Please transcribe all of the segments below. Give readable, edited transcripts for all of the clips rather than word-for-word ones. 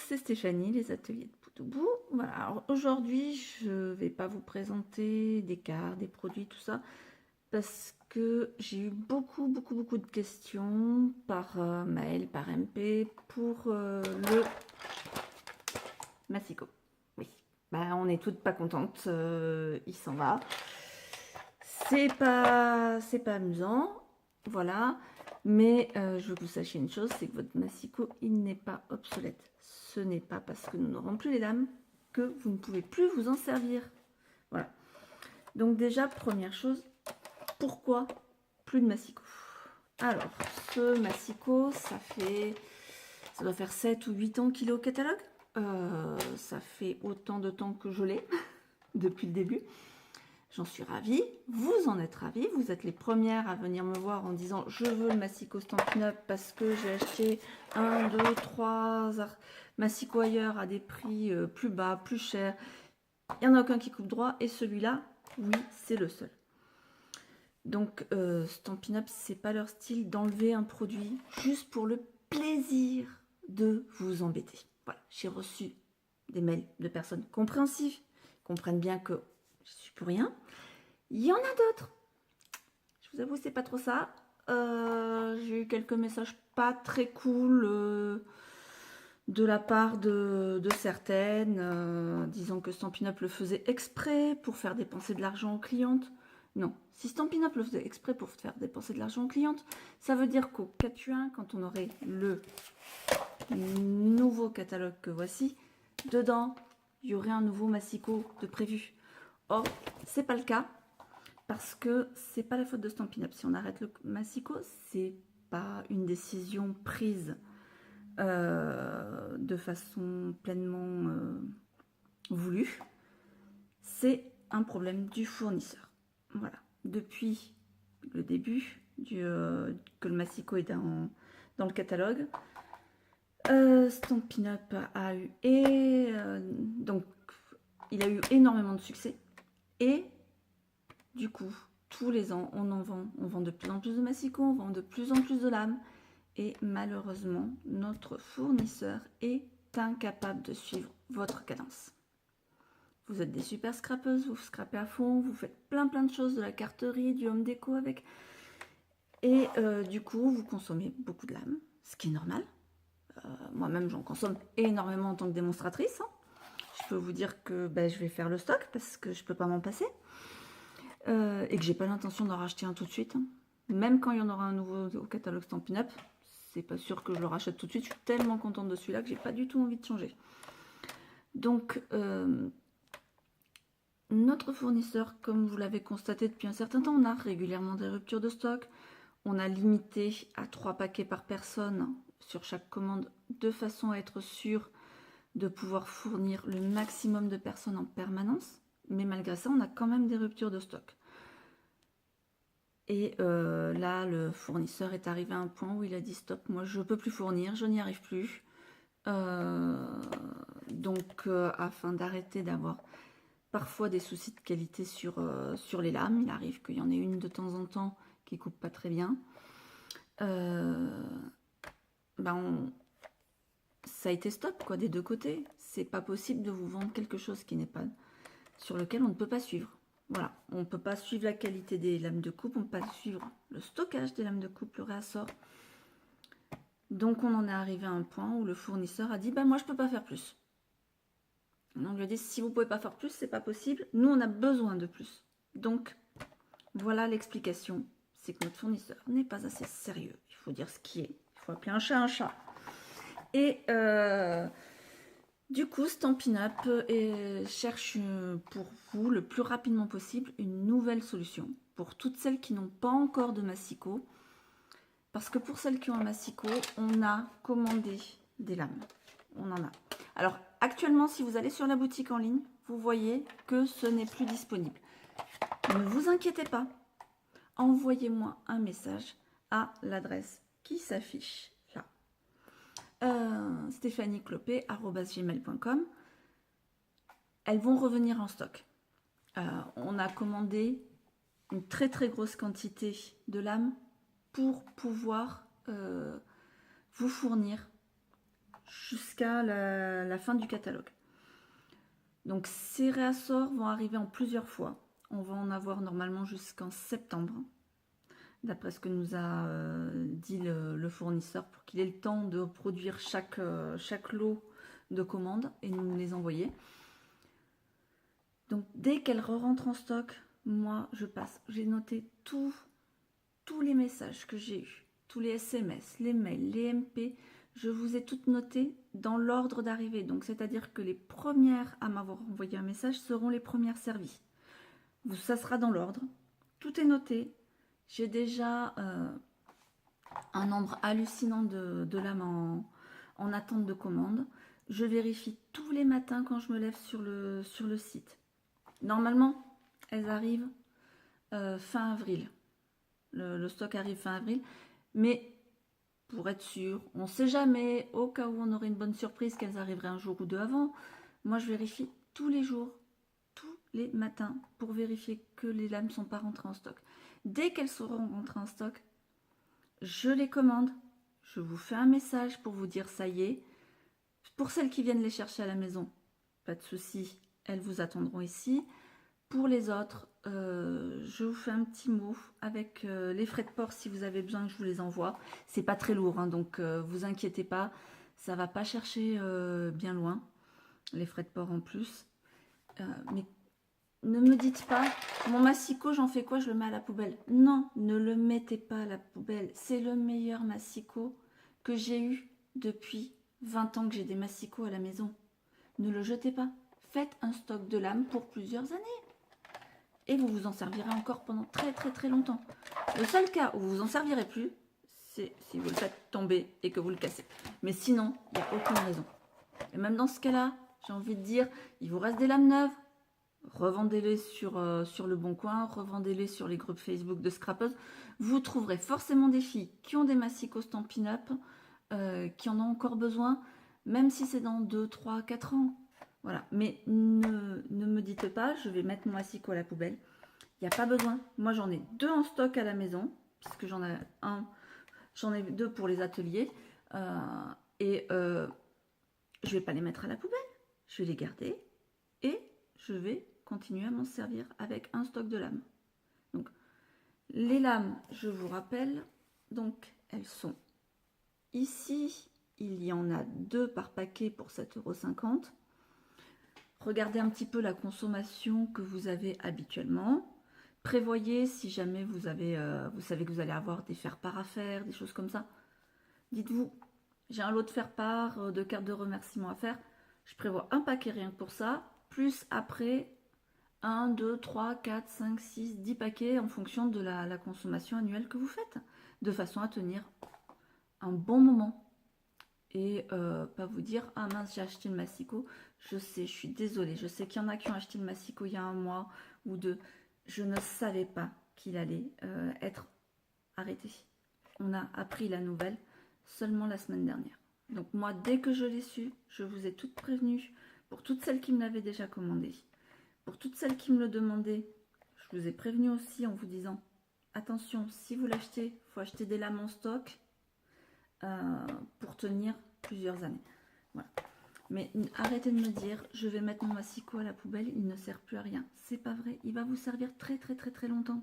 c'est Stéphanie, les ateliers de bout au bout. Voilà, alors aujourd'hui, je ne vais pas vous présenter des cartes, des produits, tout ça, parce que j'ai eu beaucoup de questions par mail, par MP, pour le Massico. Oui, bah, on n'est toutes pas contentes, il s'en va. C'est pas amusant, voilà. Mais je veux que vous sachiez une chose, c'est que votre Massico, il n'est pas obsolète. Ce n'est pas parce que nous n'aurons plus les lames que vous ne pouvez plus vous en servir. Voilà. Donc déjà, première chose, pourquoi plus de Massico? Alors, ce Massico, ça doit faire 7 ou 8 ans qu'il est au catalogue. Ça fait autant de temps que je l'ai, depuis le début. J'en suis ravie, vous en êtes ravis, vous êtes les premières à venir me voir en disant je veux le Massico Stampin' Up parce que j'ai acheté 1, 2, 3 Massico ailleurs à des prix plus bas, plus chers. Il n'y en a aucun qui coupe droit et celui-là, oui, c'est le seul. Donc Stampin' Up, c'est pas leur style d'enlever un produit juste pour le plaisir de vous embêter. Voilà, j'ai reçu des mails de personnes compréhensives, qui comprennent bien que je suis pour rien. Il y en a d'autres. Je vous avoue, c'est pas trop ça. J'ai eu quelques messages pas très cool de la part de certaines, disant que Stampin' Up le faisait exprès pour faire dépenser de l'argent aux clientes. Non, si Stampin' Up le faisait exprès pour faire dépenser de l'argent aux clientes, ça veut dire qu'au 4 juin, quand on aurait le nouveau catalogue que voici, dedans, il y aurait un nouveau Massico de prévu. Or, c'est pas le cas. Parce que c'est pas la faute de Stampin' Up. Si on arrête le Massico, c'est pas une décision prise de façon pleinement voulue. C'est un problème du fournisseur. Voilà. Depuis le début que le Massico est dans le catalogue, Stampin' Up a eu donc il a eu énormément de succès et du coup, tous les ans, on vend de plus en plus de Massico, on vend de plus en plus de lames. Et malheureusement, notre fournisseur est incapable de suivre votre cadence. Vous êtes des super scrapeuses, vous scrapez à fond, vous faites plein de choses, de la carterie, du home déco avec. Et du coup, vous consommez beaucoup de lames, ce qui est normal. Moi-même, j'en consomme énormément en tant que démonstratrice. Je peux vous dire que je vais faire le stock parce que je ne peux pas m'en passer. Et que j'ai pas l'intention d'en racheter un tout de suite. Même quand il y en aura un nouveau au catalogue Stampin' Up, c'est pas sûr que je le rachète tout de suite. Je suis tellement contente de celui-là que j'ai pas du tout envie de changer. Donc, notre fournisseur, comme vous l'avez constaté depuis un certain temps, on a régulièrement des ruptures de stock. On a limité à 3 paquets par personne sur chaque commande, de façon à être sûr de pouvoir fournir le maximum de personnes en permanence. Mais malgré ça, on a quand même des ruptures de stock. Et là, le fournisseur est arrivé à un point où il a dit stop, moi je ne peux plus fournir, je n'y arrive plus. Donc, afin d'arrêter d'avoir parfois des soucis de qualité sur les lames, il arrive qu'il y en ait une de temps en temps qui ne coupe pas très bien. Ça a été stop quoi, des deux côtés. C'est pas possible de vous vendre quelque chose qui n'est pas sur lequel on ne peut pas suivre. Voilà, on ne peut pas suivre la qualité des lames de coupe, on ne peut pas suivre le stockage des lames de coupe, le réassort. Donc on en est arrivé à un point où le fournisseur a dit moi je ne peux pas faire plus. On lui a dit si vous ne pouvez pas faire plus, c'est pas possible. Nous on a besoin de plus. Donc voilà l'explication, c'est que notre fournisseur n'est pas assez sérieux. Il faut dire ce qui est. Il faut appeler un chat un chat. Et du coup, Stampin' Up cherche pour vous le plus rapidement possible une nouvelle solution pour toutes celles qui n'ont pas encore de Massico. Parce que pour celles qui ont un Massico, on a commandé des lames. On en a. Alors actuellement, si vous allez sur la boutique en ligne, vous voyez que ce n'est plus disponible. Ne vous inquiétez pas. Envoyez-moi un message à l'adresse qui s'affiche là. stéphanieclopé@gmail.com. Elles vont revenir en stock. On a commandé une très grosse quantité de lames pour pouvoir vous fournir jusqu'à la fin du catalogue. Donc ces réassorts vont arriver en plusieurs fois. On va en avoir normalement jusqu'en septembre, d'après ce que nous a dit le fournisseur, pour qu'il ait le temps de produire chaque lot de commandes et nous les envoyer. Donc dès qu'elle rentre en stock, moi je passe. J'ai noté tous les messages que j'ai eus, tous les SMS, les mails, les MP. Je vous ai toutes notées dans l'ordre d'arrivée. Donc c'est-à-dire que les premières à m'avoir envoyé un message seront les premières servies. Ça sera dans l'ordre. Tout est noté. J'ai déjà un nombre hallucinant de lames en attente de commande. Je vérifie tous les matins quand je me lève sur le site. Normalement, elles arrivent fin avril. Le stock arrive fin avril. Mais pour être sûr, on ne sait jamais, au cas où on aurait une bonne surprise qu'elles arriveraient un jour ou deux avant, moi je vérifie tous les jours, tous les matins, pour vérifier que les lames ne sont pas rentrées en stock. Dès qu'elles seront rentrées en stock, je les commande, je vous fais un message pour vous dire ça y est. Pour celles qui viennent les chercher à la maison, pas de souci, elles vous attendront ici. Pour les autres, je vous fais un petit mot avec les frais de port si vous avez besoin que je vous les envoie. C'est pas très lourd, hein, donc vous inquiétez pas, ça va pas chercher bien loin, les frais de port en plus. Mais ne me dites pas, mon massicot, j'en fais quoi? Je le mets à la poubelle. Non, ne le mettez pas à la poubelle. C'est le meilleur massicot que j'ai eu depuis 20 ans que j'ai des massicots à la maison. Ne le jetez pas. Faites un stock de lames pour plusieurs années. Et vous vous en servirez encore pendant très très très longtemps. Le seul cas où vous vous en servirez plus, c'est si vous le faites tomber et que vous le cassez. Mais sinon, il n'y a aucune raison. Et même dans ce cas-là, j'ai envie de dire, il vous reste des lames neuves, revendez-les sur le Bon Coin, revendez-les sur les groupes Facebook de scrapeuses. Vous trouverez forcément des filles qui ont des massicots Stampin' Up, qui en ont encore besoin, même si c'est dans 2, 3, 4 ans. Voilà, mais ne me dites pas, je vais mettre mon massicot à la poubelle. Il n'y a pas besoin. Moi, j'en ai 2 en stock à la maison, puisque j'en ai 2 pour les ateliers. Je vais pas les mettre à la poubelle. Je vais les garder et je vais continuer à m'en servir avec un stock de lames. Donc, les lames, je vous rappelle, donc elles sont ici. Il y en a 2 par paquet pour 7,50 €. Regardez un petit peu la consommation que vous avez habituellement. Prévoyez si jamais vous savez que vous allez avoir des faire-part à faire, des choses comme ça. Dites-vous, j'ai un lot de faire-part, de cartes de remerciement à faire. Je prévois un paquet rien que pour ça, plus après 1, 2, 3, 4, 5, 6, 10 paquets en fonction de la consommation annuelle que vous faites, de façon à tenir un bon moment. Et pas vous dire, ah mince, j'ai acheté le massicot, je sais, je suis désolée, je sais qu'il y en a qui ont acheté le massicot il y a 1 mois ou 2, je ne savais pas qu'il allait être arrêté. On a appris la nouvelle seulement la semaine dernière. Donc moi, dès que je l'ai su, je vous ai toutes prévenues. Pour toutes celles qui me l'avaient déjà commandé, pour toutes celles qui me le demandaient, je vous ai prévenu aussi en vous disant, attention, si vous l'achetez, il faut acheter des lames en stock pour tenir plusieurs années. Voilà. Mais arrêtez de me dire, je vais mettre mon massicot à la poubelle, il ne sert plus à rien. C'est pas vrai, il va vous servir très très très très longtemps.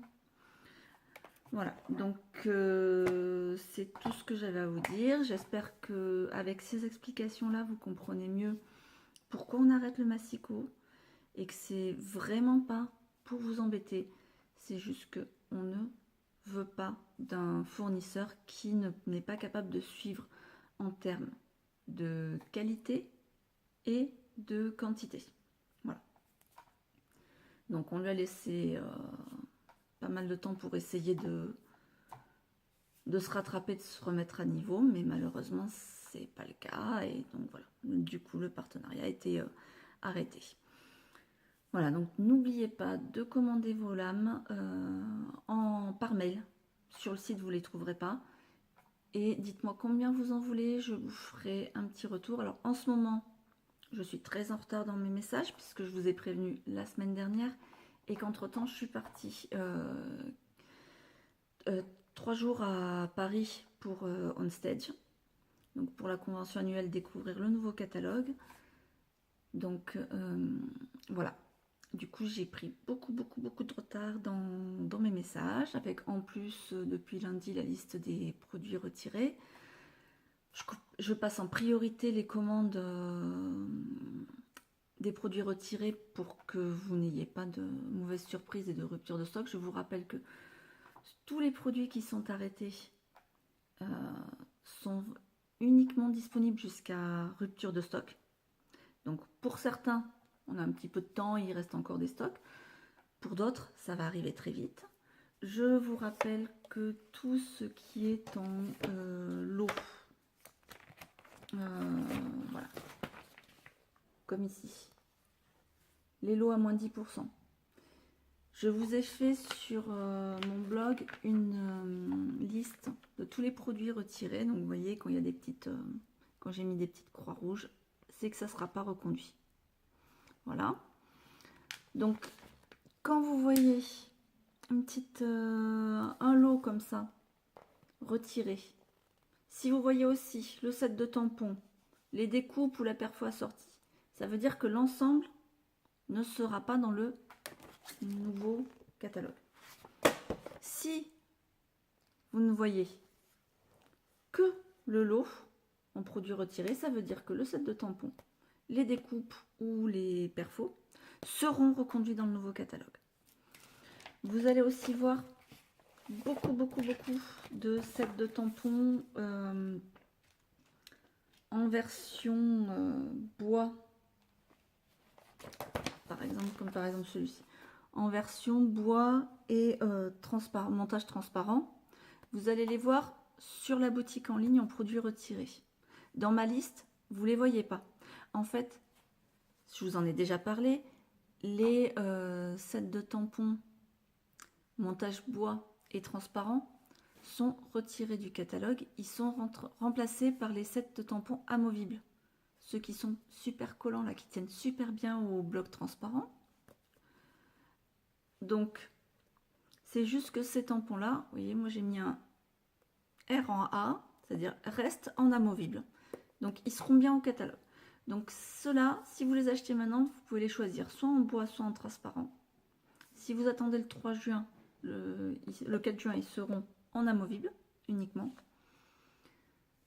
Voilà, donc c'est tout ce que j'avais à vous dire. J'espère que avec ces explications-là, vous comprenez mieux pourquoi on arrête le massicot et que c'est vraiment pas pour vous embêter. C'est juste que on ne veut pas d'un fournisseur qui n'est pas capable de suivre en termes de qualité et de quantité. Voilà. Donc on lui a laissé pas mal de temps pour essayer de se rattraper, de se remettre à niveau, mais malheureusement c'est pas le cas et donc voilà. Du coup le partenariat a été arrêté. Voilà, donc n'oubliez pas de commander vos lames par mail. Sur le site, vous ne les trouverez pas. Et dites-moi combien vous en voulez, je vous ferai un petit retour. Alors en ce moment, je suis très en retard dans mes messages puisque je vous ai prévenu la semaine dernière et qu'entre-temps, je suis partie 3 jours à Paris pour On Stage. Donc pour la convention annuelle, découvrir le nouveau catalogue. Donc voilà. Du coup, j'ai pris beaucoup de retard dans mes messages, avec en plus, depuis lundi, la liste des produits retirés. Je passe en priorité les commandes des produits retirés pour que vous n'ayez pas de mauvaises surprises et de rupture de stock. Je vous rappelle que tous les produits qui sont arrêtés sont uniquement disponibles jusqu'à rupture de stock. Donc pour certains, on a un petit peu de temps, il reste encore des stocks. Pour d'autres, ça va arriver très vite. Je vous rappelle que tout ce qui est en lot, voilà, comme ici, les lots à moins 10%. Je vous ai fait sur mon blog une liste de tous les produits retirés. Donc vous voyez, quand il y a des petites, quand j'ai mis des petites croix rouges, c'est que ça ne sera pas reconduit. Voilà. Donc, quand vous voyez un lot comme ça, retiré, si vous voyez aussi le set de tampons, les découpes ou la perfo assortie, ça veut dire que l'ensemble ne sera pas dans le nouveau catalogue. Si vous ne voyez que le lot en produits retirés, ça veut dire que le set de tampons, les découpes ou les perfos seront reconduits dans le nouveau catalogue. Vous allez aussi voir beaucoup de sets de tampons en version bois, par exemple, comme par exemple celui-ci, en version bois et montage transparent. Vous allez les voir sur la boutique en ligne en produits retirés. Dans ma liste, vous ne les voyez pas. En fait, je vous en ai déjà parlé, les sets de tampons montage bois et transparent sont retirés du catalogue. Ils sont remplacés par les sets de tampons amovibles. Ceux qui sont super collants, là, qui tiennent super bien au bloc transparent. Donc, c'est juste que ces tampons-là, vous voyez, moi j'ai mis un R en A, c'est-à-dire reste en amovible. Donc, ils seront bien au catalogue. Donc ceux-là, si vous les achetez maintenant, vous pouvez les choisir soit en bois, soit en transparent. Si vous attendez le 3 juin, le 4 juin, ils seront en amovible uniquement.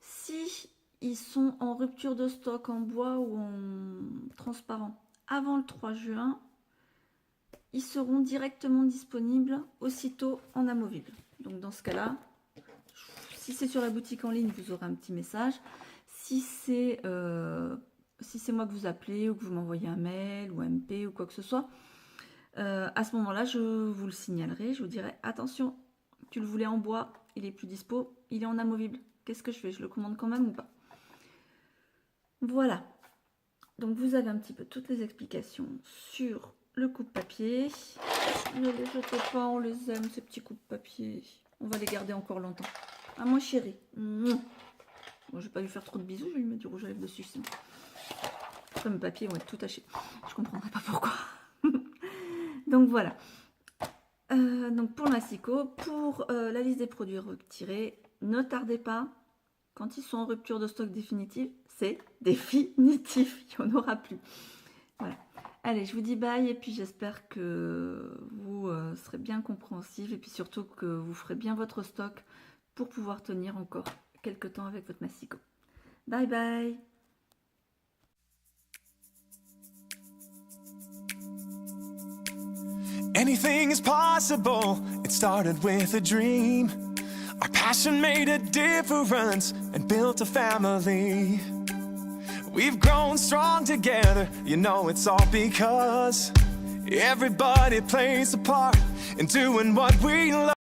Si ils sont en rupture de stock en bois ou en transparent avant le 3 juin, ils seront directement disponibles aussitôt en amovible. Donc dans ce cas-là, si c'est sur la boutique en ligne, vous aurez un petit message. Si c'est moi que vous appelez ou que vous m'envoyez un mail ou un MP ou quoi que ce soit, à ce moment-là, je vous le signalerai. Je vous dirai, attention, tu le voulais en bois, il est plus dispo, il est en amovible. Qu'est-ce que je fais? Je le commande quand même ou pas? Voilà. Donc vous avez un petit peu toutes les explications sur le coupe-papier. Ne les jetez pas, on les aime, ces petits coupe-papier. On va les garder encore longtemps. Ah, mon chéri. Bon, je vais pas lui faire trop de bisous, je vais lui mettre du rouge à lèvres dessus. Sinon. Après, mes papiers vont être tout tachés. Je comprendrai pas pourquoi. Donc voilà. Donc pour le massicot, pour la liste des produits retirés, ne tardez pas. Quand ils sont en rupture de stock définitive, c'est définitif. Il n'y en aura plus. Voilà. Allez, je vous dis bye et puis j'espère que vous serez bien compréhensifs et puis surtout que vous ferez bien votre stock pour pouvoir tenir encore quelques temps avec votre massicot. Bye bye. Anything is possible. It started with a dream. Our passion made a difference and built a family. We've grown strong together. You know it's all because everybody plays a part in doing what we love.